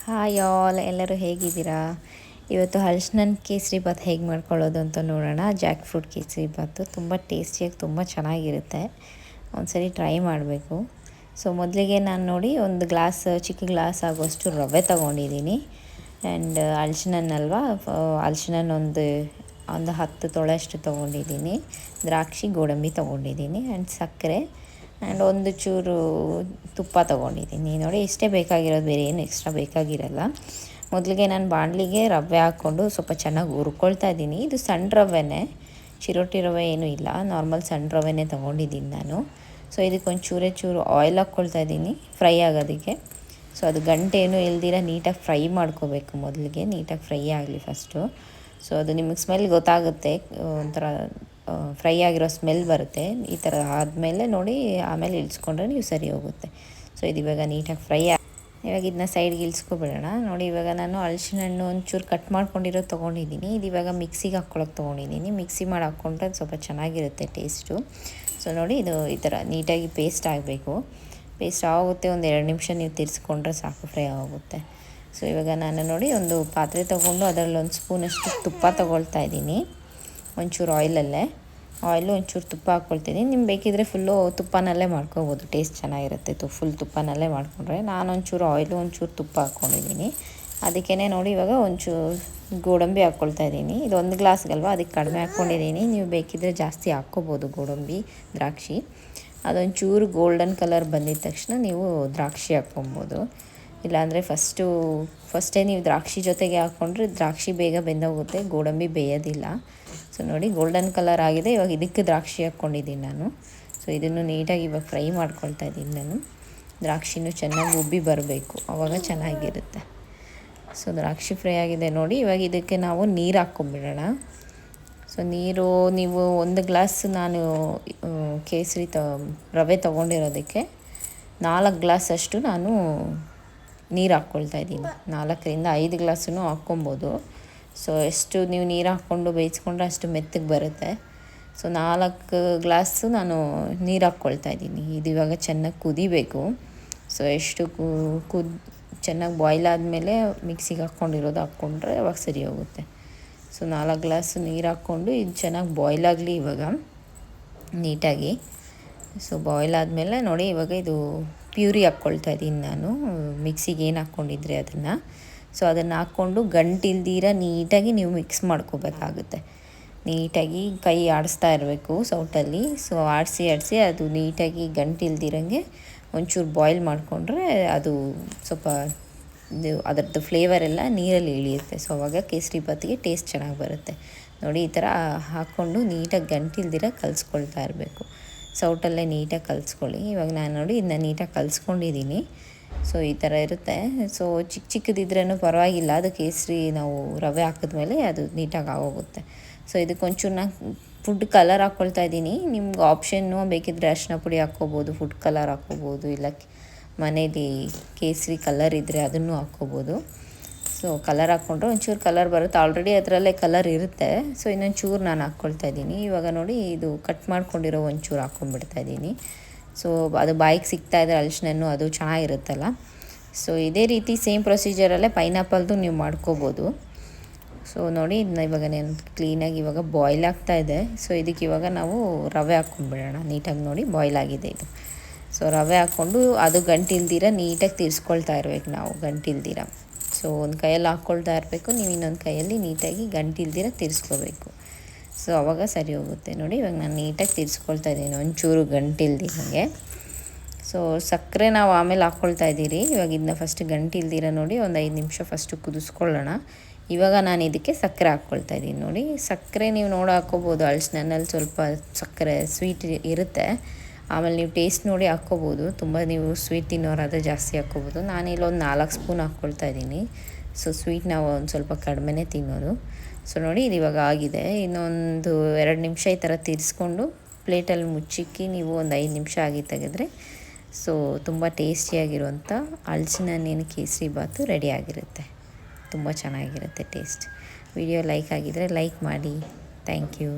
Hi all, ಎಲ್ಲರೂ ಹೇಗಿದ್ದೀರಾ? ಇವತ್ತು ಹಲಸಿನ ಕೇಸರಿ ಬಾತ್ ಹೇಗೆ ಮಾಡ್ಕೊಳ್ಳೋದು ಅಂತ ನೋಡೋಣ. ಜಾಕ್ ಫ್ರೂಟ್ ಕೇಸರಿ ಬಾತು ತುಂಬ ಟೇಸ್ಟಿಯಾಗಿ ತುಂಬ ಚೆನ್ನಾಗಿರುತ್ತೆ. ಒಂದ್ಸರಿ ಟ್ರೈ ಮಾಡಬೇಕು. ಸೊ ಮೊದಲಿಗೆ ನಾನು ನೋಡಿ ಒಂದು ಚಿಕ್ಕ ಗ್ಲಾಸ್ ಆಗುವಷ್ಟು ರವೆ ತೊಗೊಂಡಿದ್ದೀನಿ. ಆ್ಯಂಡ್ ಹಲಸಿನಲ್ವಾ, ಹಲಸಿನ ಒಂದು 10 ತೊಳೆಯಷ್ಟು ತೊಗೊಂಡಿದ್ದೀನಿ. ದ್ರಾಕ್ಷಿ ಗೋಡಂಬಿ ತೊಗೊಂಡಿದ್ದೀನಿ ಆ್ಯಂಡ್ ಸಕ್ಕರೆ ಆ್ಯಂಡ್ ಒಂದು ಚೂರು ತುಪ್ಪ ತೊಗೊಂಡಿದ್ದೀನಿ. ನೋಡಿ ಇಷ್ಟೇ ಬೇಕಾಗಿರೋದು, ಬೇರೆ ಏನು ಎಕ್ಸ್ಟ್ರಾ ಬೇಕಾಗಿರಲ್ಲ. ಮೊದಲಿಗೆ ನಾನು ಬಾಣಲಿಗೆ ರವೆ ಹಾಕ್ಕೊಂಡು ಸ್ವಲ್ಪ ಚೆನ್ನಾಗಿ ಹುರ್ಕೊಳ್ತಾ ಇದ್ದೀನಿ. ಇದು ಸಣ್ಣ ರವೆನೇ, ಚಿರೋಟಿ ರವೆ ಏನೂ ಇಲ್ಲ, ನಾರ್ಮಲ್ ಸಣ್ಣ ರವೆನೇ ತೊಗೊಂಡಿದ್ದೀನಿ ನಾನು. ಸೊ ಇದಕ್ಕೆ ಒಂದು ಚೂರು ಆಯಿಲ್ ಹಾಕ್ಕೊಳ್ತಾ ಇದ್ದೀನಿ ಫ್ರೈ ಆಗೋದಕ್ಕೆ. ಸೊ ಅದು ಗಂಟೆ ಏನೂ ಇಲ್ದಿರ ನೀಟಾಗಿ ಫ್ರೈ ಮಾಡ್ಕೋಬೇಕು. ಮೊದಲಿಗೆ ನೀಟಾಗಿ ಫ್ರೈ ಆಗಲಿ ಫಸ್ಟು. ಸೊ ಅದು ನಿಮಗೆ ಸ್ಮೆಲ್ ಗೊತ್ತಾಗುತ್ತೆ, ಒಂಥರ ಫ್ರೈ ಆಗಿರೋ ಸ್ಮೆಲ್ ಬರುತ್ತೆ. ಈ ಥರ ಆದಮೇಲೆ ನೋಡಿ, ಆಮೇಲೆ ಇಳಿಸ್ಕೊಂಡ್ರೆ ನೀವು ಸರಿ ಹೋಗುತ್ತೆ. ಸೊ ಇದು ಇವಾಗ ನೀಟಾಗಿ ಇವಾಗ ಇದನ್ನ ಸೈಡ್ಗೆ ಇಳಿಸ್ಕೊಬಿಡೋಣ. ನೋಡಿ ಇವಾಗ ನಾನು ಹಲಸಿನ ಹಣ್ಣು ಒಂಚೂರು ಕಟ್ ಮಾಡ್ಕೊಂಡಿರೋದು ತೊಗೊಂಡಿದ್ದೀನಿ. ಇದು ಇವಾಗ ಮಿಕ್ಸಿಗೆ ಹಾಕ್ಕೊಳಕ್ಕೆ ತೊಗೊಂಡಿದ್ದೀನಿ. ಮಿಕ್ಸಿ ಮಾಡಿ ಹಾಕ್ಕೊಂಡ್ರೆ ಸ್ವಲ್ಪ ಚೆನ್ನಾಗಿರುತ್ತೆ ಟೇಸ್ಟು. ಸೊ ನೋಡಿ ಇದು ಈ ಥರ ನೀಟಾಗಿ ಪೇಸ್ಟ್ ಆಗಬೇಕು. ಪೇಸ್ಟ್ ಆಗುತ್ತೆ, ಒಂದು 2 ನಿಮಿಷ ನೀವು ತಿರ್ಸ್ಕೊಂಡ್ರೆ ಸಾಕು, ಫ್ರೈ ಆಗುತ್ತೆ. ಸೊ ಇವಾಗ ನಾನು ನೋಡಿ ಒಂದು ಪಾತ್ರೆ ತೊಗೊಂಡು ಅದರಲ್ಲಿ ಒಂದು ಸ್ಪೂನಷ್ಟು ತುಪ್ಪ ತೊಗೊಳ್ತಾ ಇದ್ದೀನಿ. ಒಂಚೂರು ಆಯಿಲು ಒಂಚೂರು ತುಪ್ಪ ಹಾಕ್ಕೊಳ್ತೀನಿ. ನಿಮ್ಗೆ ಬೇಕಿದ್ರೆ ಫುಲ್ಲು ತುಪ್ಪನಲ್ಲೇ ಮಾಡ್ಕೊಬೋದು, ಟೇಸ್ಟ್ ಚೆನ್ನಾಗಿರುತ್ತೆ. ಫುಲ್ ತುಪ್ಪನಲ್ಲೇ ಮಾಡಿಕೊಂಡ್ರೆ. ನಾನು ಒಂಚೂರು ಆಯಿಲು ಒಂಚೂರು ತುಪ್ಪ ಹಾಕ್ಕೊಂಡಿದ್ದೀನಿ. ಅದಕ್ಕೇ ನೋಡಿ ಇವಾಗ ಒಂಚೂರು ಗೋಡಂಬಿ ಹಾಕ್ಕೊಳ್ತಾ ಇದ್ದೀನಿ. ಇದು 1 ಗ್ಲಾಸ್ಗಲ್ವ, ಅದಕ್ಕೆ ಕಡಿಮೆ ಹಾಕ್ಕೊಂಡಿದ್ದೀನಿ. ನೀವು ಬೇಕಿದ್ರೆ ಜಾಸ್ತಿ ಹಾಕ್ಕೋಬೋದು ಗೋಡಂಬಿ, ದ್ರಾಕ್ಷಿ. ಅದೊಂಚೂರು ಗೋಲ್ಡನ್ ಕಲರ್ ಬಂದಿದ ತಕ್ಷಣ ನೀವು ದ್ರಾಕ್ಷಿ ಹಾಕ್ಕೊಬೋದು. ಇಲ್ಲಾಂದರೆ ಫಸ್ಟೇ ನೀವು ದ್ರಾಕ್ಷಿ ಜೊತೆಗೆ ಹಾಕ್ಕೊಂಡ್ರೆ ದ್ರಾಕ್ಷಿ ಬೇಗ ಬೆಂದೋಗುತ್ತೆ, ಗೋಡಂಬಿ ಬೇಯೋದಿಲ್ಲ. ಸೊ ನೋಡಿ ಗೋಲ್ಡನ್ ಕಲರ್ ಆಗಿದೆ. ಇವಾಗ ಇದಕ್ಕೆ ದ್ರಾಕ್ಷಿ ಹಾಕ್ಕೊಂಡಿದ್ದೀನಿ ನಾನು. ಸೊ ಇದನ್ನು ನೀಟಾಗಿ ಇವಾಗ ಫ್ರೈ ಮಾಡ್ಕೊಳ್ತಾ ಇದ್ದೀನಿ ನಾನು. ದ್ರಾಕ್ಷಿನೂ ಚೆನ್ನಾಗಿ ಉಬ್ಬಿ ಬರಬೇಕು, ಆವಾಗ ಚೆನ್ನಾಗಿರುತ್ತೆ. ಸೊ ದ್ರಾಕ್ಷಿ ಫ್ರೈ ಆಗಿದೆ ನೋಡಿ. ಇವಾಗ ಇದಕ್ಕೆ ನಾವು ನೀರು ಹಾಕ್ಕೊಂಬಿಡೋಣ. ಸೊ ನೀರು ನೀವು 1 ಗ್ಲಾಸ್ ನಾನು ಕೇಸರಿ ರವೆ ತೊಗೊಂಡಿರೋದಕ್ಕೆ 4 ಗ್ಲಾಸಷ್ಟು ನಾನು ನೀರು ಹಾಕ್ಕೊಳ್ತಾ ಇದ್ದೀನಿ. 4ರಿಂದ 5 ಗ್ಲಾಸೂ ಹಾಕ್ಕೊಬೋದು. ಸೊ ಎಷ್ಟು ನೀವು ನೀರು ಹಾಕ್ಕೊಂಡು ಬೇಯಿಸ್ಕೊಂಡ್ರೆ ಅಷ್ಟು ಮೆತ್ತಗೆ ಬರುತ್ತೆ. ಸೊ 4 ಗ್ಲಾಸು ನಾನು ನೀರು ಹಾಕ್ಕೊಳ್ತಾ ಇದ್ದೀನಿ. ಇದು ಇವಾಗ ಚೆನ್ನಾಗಿ ಕುದಿಬೇಕು. ಸೊ ಎಷ್ಟು ಚೆನ್ನಾಗಿ ಬಾಯ್ಲ್ ಆದಮೇಲೆ ಮಿಕ್ಸಿಗೆ ಹಾಕ್ಕೊಂಡಿರೋದು ಹಾಕ್ಕೊಂಡ್ರೆ ಅವಾಗ ಸರಿ ಹೋಗುತ್ತೆ. ಸೊ 4 ಗ್ಲಾಸ್ ನೀರು ಹಾಕ್ಕೊಂಡು ಇದು ಚೆನ್ನಾಗಿ ಬಾಯ್ಲ್ ಆಗಲಿ ಇವಾಗ ನೀಟಾಗಿ. ಸೊ ಬಾಯ್ಲ್ ಆದಮೇಲೆ ನೋಡಿ ಇವಾಗ ಇದು ಪ್ಯೂರಿ ಹಾಕ್ಕೊಳ್ತಾ ಇದ್ದೀನಿ ನಾನು, ಮಿಕ್ಸಿಗೆ ಏನು ಹಾಕ್ಕೊಂಡಿದ್ರೆ ಅದನ್ನು. ಸೊ ಅದನ್ನು ಹಾಕ್ಕೊಂಡು ಗಂಟಿಲ್ದಿರ ನೀಟಾಗಿ ನೀವು ಮಿಕ್ಸ್ ಮಾಡ್ಕೋಬೇಕಾಗುತ್ತೆ. ನೀಟಾಗಿ ಕೈ ಆಡಿಸ್ತಾ ಇರಬೇಕು ಸೌಟಲ್ಲಿ. ಸೊ ಆಡಿಸಿ ಅದು ನೀಟಾಗಿ ಗಂಟಿಲ್ದಿರಂಗೆ ಒಂಚೂರು ಬಾಯ್ಲ್ ಮಾಡಿಕೊಂಡ್ರೆ ಅದು ಸ್ವಲ್ಪ ಅದರದ್ದು ಫ್ಲೇವರ್ ಎಲ್ಲ ನೀರಲ್ಲಿ ಇಳಿಯುತ್ತೆ. ಸೊ ಅವಾಗ ಕೇಸರಿ ಬಾತಿಗೆ ಟೇಸ್ಟ್ ಚೆನ್ನಾಗಿ ಬರುತ್ತೆ. ನೋಡಿ ಈ ಥರ ಹಾಕ್ಕೊಂಡು ನೀಟಾಗಿ ಗಂಟಿಲ್ದಿರ ಕಲಿಸ್ಕೊಳ್ತಾ ಇರಬೇಕು. ಸೌಟಲ್ಲೇ ನೀಟಾಗಿ ಕಲಿಸ್ಕೊಳ್ಳಿ. ಇವಾಗ ನಾನು ನೋಡಿ ಇದನ್ನ ನೀಟಾಗಿ ಕಲಿಸ್ಕೊಂಡಿದ್ದೀನಿ. ಸೊ ಈ ಥರ ಇರುತ್ತೆ. ಸೊ ಚಿಕ್ಕದಿದ್ರೂ ಪರವಾಗಿಲ್ಲ, ಅದು ಕೇಸರಿ ನಾವು ರವೆ ಹಾಕಿದ್ಮೇಲೆ ಅದು ನೀಟಾಗಿ ಆಗೋಗುತ್ತೆ. ಸೊ ಇದಕ್ಕೊಂಚೂರು ನಾನು ಫುಡ್ ಕಲರ್ ಹಾಕ್ಕೊಳ್ತಾ ಇದ್ದೀನಿ. ನಿಮ್ಗೆ ಆಪ್ಷನ್ನು ಬೇಕಿದ್ದರೆ ಅರಿಶಿನ ಪುಡಿ ಹಾಕ್ಕೋಬೋದು, ಫುಡ್ ಕಲರ್ ಹಾಕ್ಕೋಬೋದು, ಇಲ್ಲ ಮನೇಲಿ ಕೇಸರಿ ಕಲರ್ ಇದ್ದರೆ ಅದನ್ನು ಹಾಕ್ಕೋಬೋದು. ಸೊ ಕಲರ್ ಹಾಕ್ಕೊಂಡ್ರೆ ಒಂಚೂರು ಕಲರ್ ಬರುತ್ತೆ, ಆಲ್ರೆಡಿ ಅದರಲ್ಲೇ ಕಲರ್ ಇರುತ್ತೆ. ಸೊ ಇನ್ನೊಂದು ಚೂರು ನಾನು ಹಾಕ್ಕೊಳ್ತಾ ಇದ್ದೀನಿ. ಇವಾಗ ನೋಡಿ ಇದು ಕಟ್ ಮಾಡ್ಕೊಂಡಿರೋ ಒಂಚೂರು ಹಾಕ್ಕೊಂಡ್ಬಿಡ್ತಾ ಇದ್ದೀನಿ. ಸೊ ಅದು ಬಾಯಿಗೆ ಸಿಗ್ತಾ ಇದ್ದರೆ ಹಲಸಿನ ಅದು ಚೆನ್ನಾಗಿರುತ್ತಲ್ಲ. ಸೊ ಇದೇ ರೀತಿ ಸೇಮ್ ಪ್ರೊಸೀಜರಲ್ಲೇ ಪೈನಾಪಲ್ದು ನೀವು ಮಾಡ್ಕೋಬೋದು. ಸೊ ನೋಡಿ ಇದನ್ನ ಇವಾಗ ನಾನು ಕ್ಲೀನಾಗಿ ಇವಾಗ ಬಾಯ್ಲ್ ಆಗ್ತಾಯಿದೆ. ಸೊ ಇದಕ್ಕೆ ಇವಾಗ ನಾವು ರವೆ ಹಾಕ್ಕೊಂಡ್ಬಿಡೋಣ. ನೀಟಾಗಿ ನೋಡಿ ಬಾಯ್ಲ್ ಆಗಿದೆ ಇದು. ಸೊ ರವೆ ಹಾಕ್ಕೊಂಡು ಅದು ಗಂಟಿಲ್ದಿರ ನೀಟಾಗಿ ತಿರ್ಸ್ಕೊಳ್ತಾ ಇರ್ಬೇಕು ನಾವು, ಗಂಟಿಲ್ದಿರ. ಸೊ ಒಂದು ಕೈಯಲ್ಲಿ ಹಾಕ್ಕೊಳ್ತಾ ಇರಬೇಕು, ನೀವು ಇನ್ನೊಂದು ಕೈಯಲ್ಲಿ ನೀಟಾಗಿ ಗಂಟಿಲ್ದಿರ ತಿರ್ಸ್ಕೋಬೇಕು. ಸೊ ಆವಾಗ ಸರಿ ಹೋಗುತ್ತೆ. ನೋಡಿ ಇವಾಗ ನಾನು ನೀಟಾಗಿ ತಿರ್ಸ್ಕೊಳ್ತಾ ಇದ್ದೀನಿ ಒಂಚೂರು ಗಂಟಿಲ್ದಿರಂಗೆ. ಸೊ ಸಕ್ಕರೆ ನಾವು ಆಮೇಲೆ ಹಾಕ್ಕೊಳ್ತಾ ಇದ್ದೀರಿ. ಇವಾಗ ಇದನ್ನ ಫಸ್ಟ್ ಗಂಟಿಲ್ದಿರ ನೋಡಿ ಒಂದು 5 ನಿಮಿಷ ಫಸ್ಟು ಕುದಿಸ್ಕೊಳ್ಳೋಣ. ಇವಾಗ ನಾನು ಇದಕ್ಕೆ ಸಕ್ಕರೆ ಹಾಕ್ಕೊಳ್ತಾ ಇದ್ದೀನಿ. ನೋಡಿ ಸಕ್ಕರೆ ನೀವು ಹಾಕ್ಕೋಬೋದು. ಹಲಸಿನಲ್ಲಿ ಸ್ವಲ್ಪ ಸಕ್ಕರೆ ಸ್ವೀಟ್ ಇರುತ್ತೆ. ಆಮೇಲೆ ನೀವು ಟೇಸ್ಟ್ ನೋಡಿ ಹಾಕ್ಕೋಬೋದು. ತುಂಬ ನೀವು ಸ್ವೀಟ್ ತಿನ್ನೋರಾದರೆ ಜಾಸ್ತಿ ಹಾಕ್ಕೋಬೋದು. ನಾನಿಲ್ಲಿ ಒಂದು 4 ಸ್ಪೂನ್ ಹಾಕ್ಕೊಳ್ತಾ ಇದ್ದೀನಿ. ಸೊ ಸ್ವೀಟ್ ನಾವು ಒಂದು ಸ್ವಲ್ಪ ಕಡಿಮೆನೇ ತಿನ್ನೋದು. ಸೊ ನೋಡಿ ಇದು ಇವಾಗ ಆಗಿದೆ. ಇನ್ನೊಂದು 2 ನಿಮಿಷ ಈ ಥರ ತಿರ್ಸ್ಕೊಂಡು ಪ್ಲೇಟಲ್ಲಿ ಮುಚ್ಚಿಕ್ಕಿ ನೀವು ಒಂದು 5 ನಿಮಿಷ ಆಗಿ ತೆಗೆದ್ರೆ ಸೊ ತುಂಬ ಟೇಸ್ಟಿಯಾಗಿರುವಂಥ ಹಲಸಿನ ಹಣ್ಣಿನ ಕೇಸರಿ ಬಾತು ರೆಡಿ ಆಗಿರುತ್ತೆ. ತುಂಬ ಚೆನ್ನಾಗಿರುತ್ತೆ ಟೇಸ್ಟ್. ವಿಡಿಯೋ ಲೈಕ್ ಆಗಿದರೆ ಲೈಕ್ ಮಾಡಿ. Thank you.